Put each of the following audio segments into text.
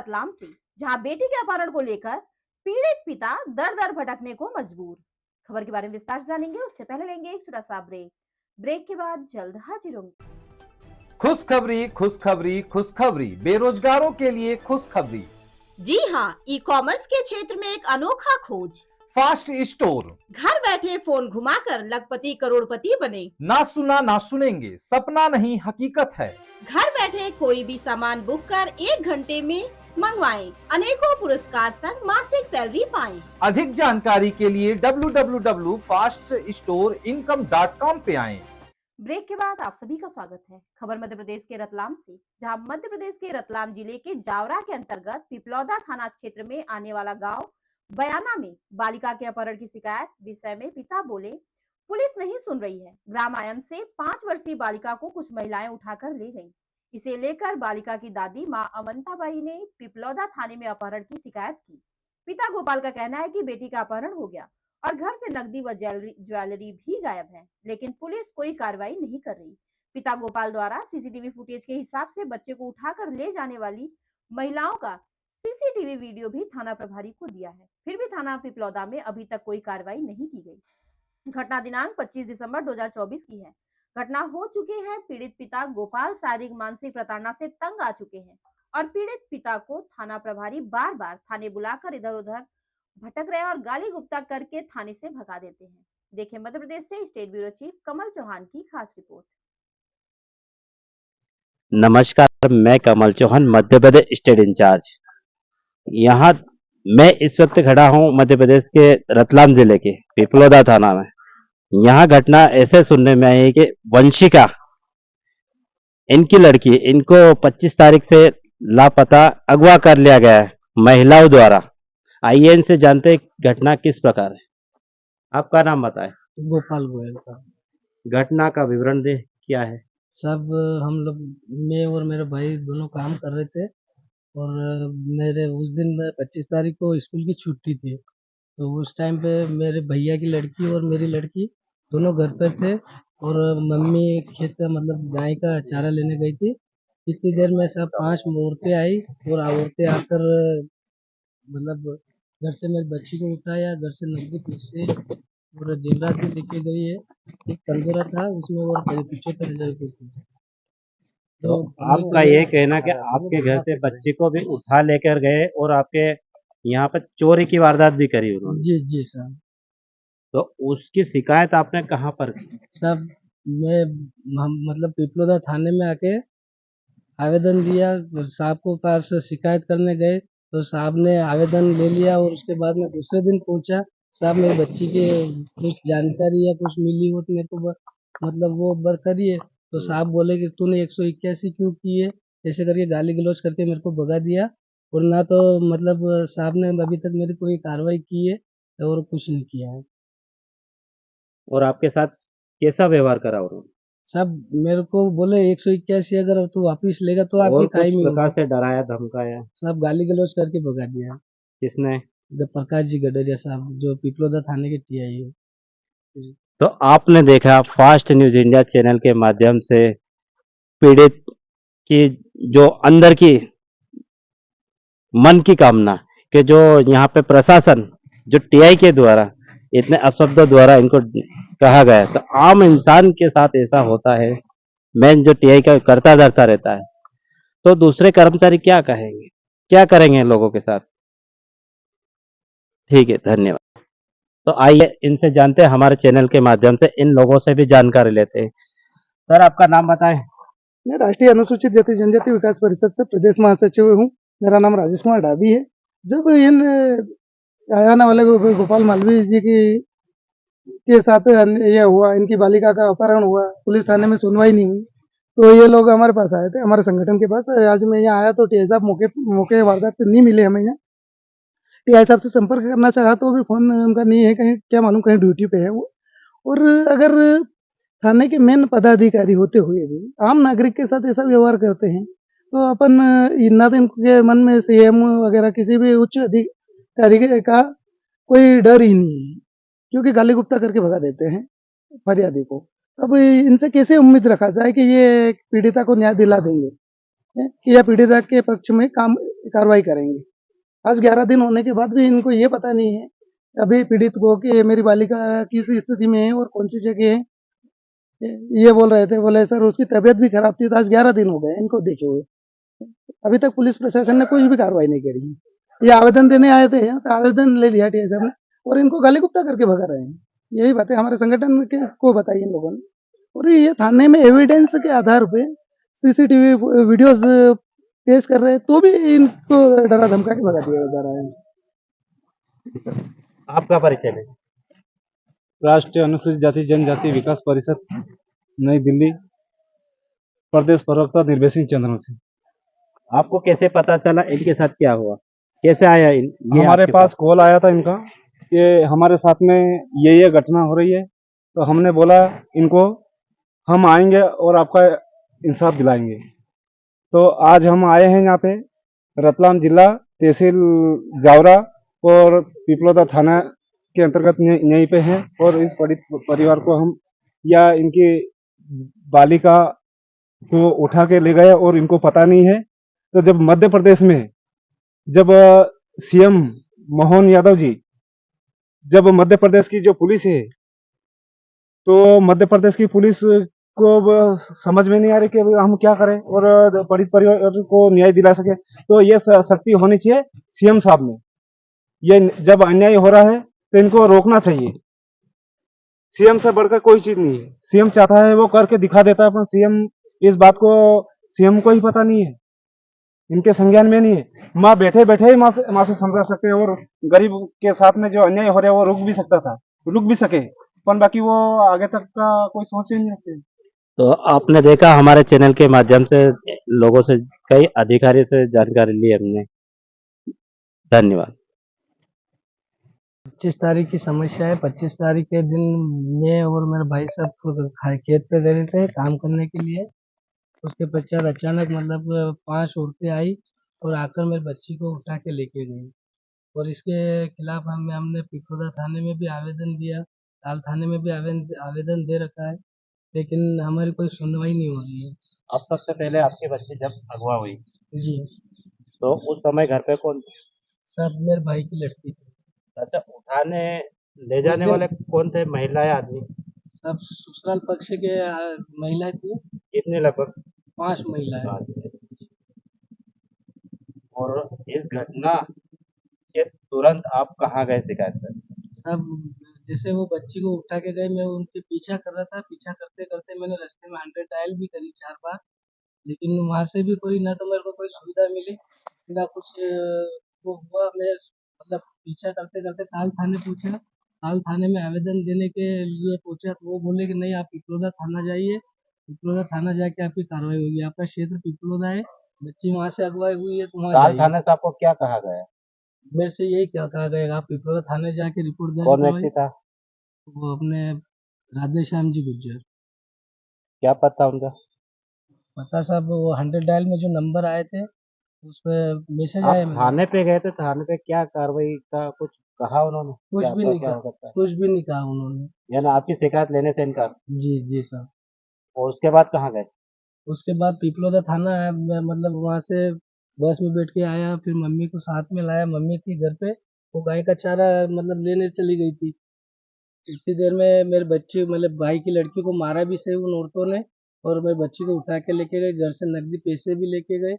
रतलाम से, जहां बेटी के अपहरण को लेकर पीड़ित पिता दर दर भटकने को मजबूर। खबर के बारे में विस्तार से जानेंगे, उससे पहले लेंगे एक छोटा सा ब्रेक। ब्रेक के बाद जल्द हाजिर होंगे। खुशखबरी खुशखबरी खुशखबरी, बेरोजगारों के लिए खुशखबरी। जी हाँ, ई कॉमर्स के क्षेत्र में एक अनोखा खोज। Fast store. घर बैठे फोन घुमाकर लखपति करोड़पति बने। ना सुना ना सुनेंगे, सपना नहीं हकीकत है। घर बैठे कोई भी सामान बुक कर 1 घंटे में मंगवाएं, अनेकों पुरस्कार संग मासिक सैलरी पाएं। अधिक जानकारी के लिए www.faststoreincome.com पे आएं। ब्रेक के बाद आप सभी का स्वागत है। खबर मध्य प्रदेश के रतलाम से, जहां मध्य प्रदेश के रतलाम जिले के जावरा के अंतर्गत पिपलौदा थाना क्षेत्र में आने वाला गांव बयाना में बालिका के अपहरण की शिकायत विषय में पिता बोले, पुलिस नहीं सुन रही है। ग्राम आयन से 5 वर्षीय बालिका को कुछ महिलाएं उठाकर ले गईं। इसे लेकर बालिका की दादी मां अमंताबाई ने पिपलौदा थाने में अपहरण की शिकायत की। पिता गोपाल का कहना है कि बेटी का अपहरण हो गया और घर से नकदी व ज्वेलरी भी गायब है, लेकिन पुलिस कोई कार्रवाई नहीं कर रही। पिता गोपाल द्वारा सीसीटीवी फुटेज के हिसाब से बच्चे को उठाकर ले जाने वाली महिलाओं का सीसीटीवी वीडियो भी थाना प्रभारी को दिया है, फिर भी थाना पिपलौदा में अभी तक कोई कार्रवाई नहीं की गई। घटना दिनांक 25 दिसंबर 2024 की है। घटना हो चुके हैं। पीड़ित पिता गोपाल शारीरिक मानसिक प्रताड़ना से तंग आ चुके हैं और पीड़ित पिता को थाना प्रभारी बार बार थाने बुलाकर इधर उधर भटक रहे और गाली गुप्ता करके थाने से भगा देते हैं। देखें मध्य प्रदेश से स्टेट ब्यूरो चीफ कमल चौहान की खास रिपोर्ट। नमस्कार, मैं कमल चौहान, मध्य प्रदेश स्टेट इंचार्ज। यहाँ मैं इस वक्त खड़ा हूँ मध्य प्रदेश के रतलाम जिले के पिपलौदा थाना में। यहाँ घटना ऐसे सुनने में आई है कि वंशिका, इनकी लड़की, इनको 25 तारीख से लापता अगवा कर लिया गया है महिलाओं द्वारा। आइए इनसे जानते हैं घटना किस प्रकार है। आपका नाम बताएं। गोपाल गोयल का। घटना का विवरण दे, क्या है? सब हम लोग, मैं और मेरे भाई दोनों काम कर रहे थे और मेरे उस दिन 25 तारीख को स्कूल की छुट्टी थी, तो उस टाइम पे मेरे भैया की लड़की और मेरी लड़की दोनों घर पर थे और मम्मी खेत का मतलब गाय का चारा लेने गई थी। इतनी देर में सब 5 औरतें आई और औरतें आकर मतलब घर से मेरी बच्ची को उठाया, घर से नकदी पैसे और जेवरात भी लेके गई है। एक तंदूरा था उसमें और 75,000 रुपये थे। तो आपका ये कहना कि आपके घर से बच्ची को भी उठा लेकर गए और आपके यहाँ पर चोरी की वारदात भी करी उन्होंने? जी जी सर। तो उसकी शिकायत आपने कहाँ पर की? सब मैं हम मतलब पिपलौदा थाने में आके आवेदन दिया, साहब को पास शिकायत करने गए तो साहब ने आवेदन ले लिया और उसके बाद में दूसरे दिन पहुंचा। साहब मेरी बच्ची के कुछ जानकारी या कुछ मिली हो तो मेरे को मतलब वो करिए। तो साहब बोले कि तूने 181 क्यों की है, ऐसे करके गाली गलौज करके मेरे को भगा दिया। और ना तो मतलब साहब ने अभी तक मेरी कोई कार्रवाई की है और कुछ नहीं किया है। और आपके साथ कैसा व्यवहार करा उन्होंने? सब मेरे को बोले 181 अगर तू वापिस लेगा तो आपकी और खाई किस में प्रकार से डराया धमकाया? सब गाली गलौज करके भगा दिया। किसने? प्रकाश जी गडरिया साहब जो पिपलौदा थाने के टीआई है। तो आपने देखा फास्ट न्यूज इंडिया चैनल के माध्यम से पीड़ित की जो अंदर की मन की कामना कि जो यहाँ पे प्रशासन, जो टीआई के द्वारा इतने अपशब्दों द्वारा इनको कहा गया, तो आम इंसान के साथ ऐसा होता है, मेन जो टीआई का करता धरता रहता है, तो दूसरे कर्मचारी क्या कहेंगे, क्या करेंगे लोगों के साथ? ठीक है, धन्यवाद। तो आइए इनसे जानते हैं, हमारे चैनल के माध्यम से इन लोगों से भी जानकारी लेते हैं। सर, आपका नाम बताएं। मैं राष्ट्रीय अनुसूचित जाति जनजाति विकास परिषद से प्रदेश महासचिव हूँ। मेरा नाम राजेश कुमार डाबी है। जब इन आयाना वाले गोपाल मालवीय जी के साथ ये हुआ, इनकी बालिका का अपहरण हुआ, पुलिस थाने में सुनवाई नहीं हुई, तो ये लोग हमारे पास आए थे, हमारे संगठन के पास। आज मैं यहाँ आया तो टीआई साहब मौके वारदात नहीं मिले हमें यहाँ। टीआई साहब से संपर्क करना चाहा तो भी फोन उनका नहीं है, कहीं क्या मालूम कहीं ड्यूटी पे है वो। और अगर थाने के मेन पदाधिकारी होते हुए भी आम नागरिक के साथ ऐसा व्यवहार करते हैं तो अपन ना तो इनके मन में सीएम वगैरह किसी भी उच्च अधिकारी का कोई डर ही नहीं है, क्योंकि गाली गुप्ता करके भगा देते हैं फरियादी को। अब इनसे कैसे उम्मीद रखा जाए कि ये पीड़िता को न्याय दिला देंगे, कि या पीड़िता के पक्ष में काम कार्रवाई करेंगे। आज 11 दिन होने के बाद भी इनको ये पता नहीं है अभी पीड़ित को कि मेरी बालिका किस स्थिति में है और कौन सी जगह है। ये बोल रहे थे, बोले सर उसकी तबीयत भी खराब थी, तो आज 11 दिन हो गए इनको देखे हुए। अभी तक पुलिस प्रशासन ने कोई भी कार्रवाई नहीं करी है। ये आवेदन देने आए थे तो आवेदन ले लिया टीआई साहब ने और इनको गाली गुप्ता करके भगा रहे हैं। यही बातें हमारे संगठन के को बताई इन लोगों ने और ये थाने में एविडेंस के आधार पे सीसीटीवी वीडियोस पेश कर रहे हैं, तो भी इनको डरा धमका के भगा दिया जा रहा है इनसे। आपका परिचय दें। राष्ट्रीय अनुसूचित जाति जनजाति विकास परिषद नई दिल्ली, प्रदेश प्रवक्ता निर्भय सिंह चंद्रवंशी। आपको कैसे पता चला इनके साथ क्या हुआ, कैसे आया ये हमारे आपके पास कॉल आया था इनका कि हमारे साथ में ये घटना हो रही है, तो हमने बोला इनको हम आएंगे और आपका इंसाफ दिलाएंगे। तो आज हम आए हैं यहाँ पे रतलाम जिला तहसील जावरा और पिपलोदा थाना के अंतर्गत यहीं पे हैं और इस पीड़ित परिवार को हम या इनकी बालिका को उठा के ले गए और इनको पता नहीं है। तो जब मध्य प्रदेश में जब सीएम मोहन यादव जी जब मध्य प्रदेश की जो पुलिस है, तो मध्य प्रदेश की पुलिस को समझ में नहीं आ रही कि हम क्या करें और पीड़ित परिवार को न्याय दिला सके। तो ये शक्ति होनी चाहिए सीएम साहब में। ये जब अन्याय हो रहा है तो इनको रोकना चाहिए। सीएम से बढ़कर कोई चीज नहीं है। सीएम चाहता है वो करके दिखा देता है, पर सीएम इस बात को सीएम को ही पता नहीं है, इनके संज्ञान में नहीं है। माँ बैठे बैठे ही माँ से समझा सकते हैं और गरीब के साथ में जो अन्याय हो रहा है वो रुक भी सकता था, रुक भी सके, पर बाकी वो आगे तक का कोई सोच ही नहीं रखते। तो आपने देखा हमारे चैनल के माध्यम से लोगों से, कई अधिकारी से जानकारी ली हमने। धन्यवाद। 25 तारीख की समस्या है। 25 तारीख के दिन मैं और मेरे भाई साहब खेत पे गए थे काम करने के लिए। उसके पश्चात अचानक मतलब 5 औरतें आई और आकर मेरी बच्ची को उठा के लेके गई और इसके खिलाफ हमने पिपलोदा थाने में भी आवेदन दिया, ताल थाने में भी आवेदन दे रखा है, लेकिन हमारी कोई सुनवाई नहीं हो रही है। अब तक से पहले आपकी बच्ची जब अगवा हुई जी तो उस समय घर पे कौन थे? सब मेरे भाई की लड़की थी। अच्छा, उठाने ले जाने वाले कौन थे, महिला या आदमी? सब ससुराल पक्ष के महिलाएं थी, कितने लगभग? 5 महिलाएं। और इस घटना के तुरंत आप कहाँ गए शिकायत कर? अब जैसे वो बच्ची को उठा के गए, मैं उनके पीछा कर रहा था। पीछा करते करते मैंने रास्ते में 100 डायल भी करी 4 बार, लेकिन वहाँ से भी कोई ना तो मेरे को कोई सुविधा मिली ना कुछ वो हुआ। मैं मतलब पीछा करते करते ताल थाने पहुँचा। ताल थाने में आवेदन देने के लिए पहुँचा तो वो बोले कि नहीं, आप पिपलोदा थाना जाइए, पिपलोदा थाना जाके आपकी कार्रवाई होगी, आपका क्षेत्र पिपलोदा है, बच्ची वहाँ से अगवाई हुई है तो वहाँ ताल जाइए। थाने से आपको क्या कहा गया? मेरे से यही क्या कहा गया, आप पिपलोदा थाने जाके रिपोर्ट दर्ज कौन करवाइए। व्यक्ति था? वो अपने राधे श्याम जी गुज्जर। क्या पता था उनका? पता साहब वो 100 डायल में जो नंबर आए थे उस पे मैसेज आया आप मेरे थाने पे गए थे, थाने पे क्या कार्रवाई का कुछ कहा उन्होंने? कुछ क्या भी आपका नहीं क्या कहा, हो सकता है? कुछ भी नहीं कहा उन्होंने। यानी आपकी शिकायत लेने से इनकार। जी जी साहब। और उसके बाद कहाँ गए? उसके बाद पिपलोदा थाना आया, मैं मतलब वहाँ से बस में बैठ के आया, फिर मम्मी को साथ में लाया। मम्मी थी घर पे, वो गाय का चारा मतलब लेने चली गई थी। इतनी देर में मेरे बच्चे मतलब भाई की लड़की को मारा भी सही उन औरतों ने और मेरे बच्ची को उठा के लेके गए। घर से नकदी पैसे भी लेके गए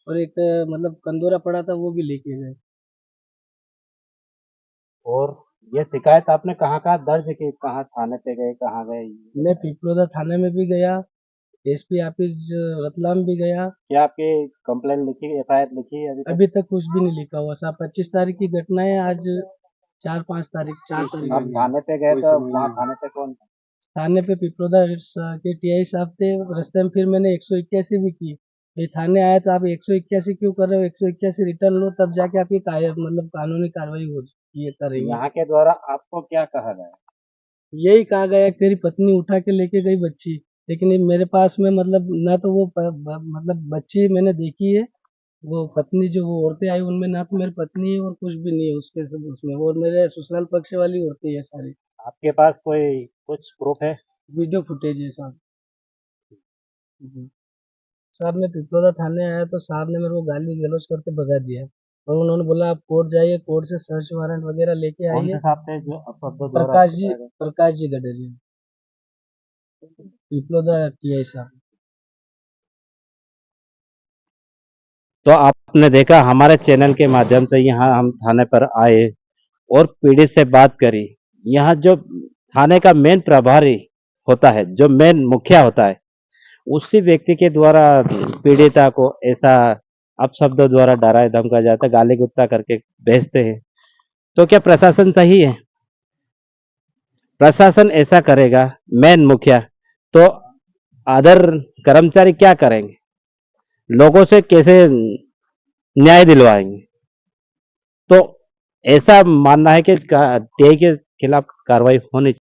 और एक मतलब कंदोरा पड़ा था वो भी लेके गए। और ये शिकायत आपने कहाँ कहाँ दर्ज की, कहाँ थाने पे गए, कहाँ गए? मैं पिपलोदा थाने में भी गया, एसपी ऑफिस रतलाम भी गया। क्या आपकी कंप्लेन लिखी, एफआईआर लिखी है अभी तक? अभी तक कुछ भी नहीं लिखा हुआ साहब। 25 तारीख की घटना है, आज 4 तारीख आप थाने पे गए तो वहाँ थाने पे कौन था? थाने पे पिपलोदा के टीआई साहब थे। रास्ते में फिर मैंने 181 भी की। ये थाने आया तो आप 181 क्यों कर रहे हो, 181 रिटर्न लो तब जाके आपकी मतलब कानूनी कार्रवाई हो ये करेंगे। यहाँ के द्वारा आपको क्या कहा गया? यही कहा गया कि तेरी पत्नी उठा के लेके गई बच्ची, लेकिन ये मेरे पास में मतलब ना तो वो मतलब बच्ची मैंने देखी है, वो पत्नी जो वो औरतें आई उनमें ना तो मेरी पत्नी है और कुछ भी नहीं है उसके उसमें, और मेरे ससुराल पक्ष वाली औरतें हैं सारी। आपके पास कोई कुछ प्रूफ है? वीडियो फुटेज है साहब। जी। साहब मैं पिपलोदा थाने आया तो साहब ने मेरे को गाली गलौज करके भगा दिया और उन्होंने बोला आप कोर्ट जाइए, कोर्ट से सर्च वारंट वगैरह लेके आइए। प्रकाश जी गडेरिया, पिपलोदा टीआई साहब। तो आपने देखा हमारे चैनल के माध्यम से यहाँ हम थाने पर आए और पीड़ित से बात करी। यहाँ जो थाने का मेन प्रभारी होता है, जो मेन मुखिया होता है, उसी व्यक्ति के द्वारा पीड़िता को ऐसा अपशब्दों द्वारा डराया धमकाया जाता है, गाली गुस्सा करके भेजते हैं। तो क्या प्रशासन सही है? प्रशासन ऐसा करेगा, मेन मुखिया, तो अदर कर्मचारी क्या करेंगे? लोगों से कैसे न्याय दिलवाएंगे? तो ऐसा मानना है कि टीआई के खिलाफ कार्रवाई होनी चाहिए।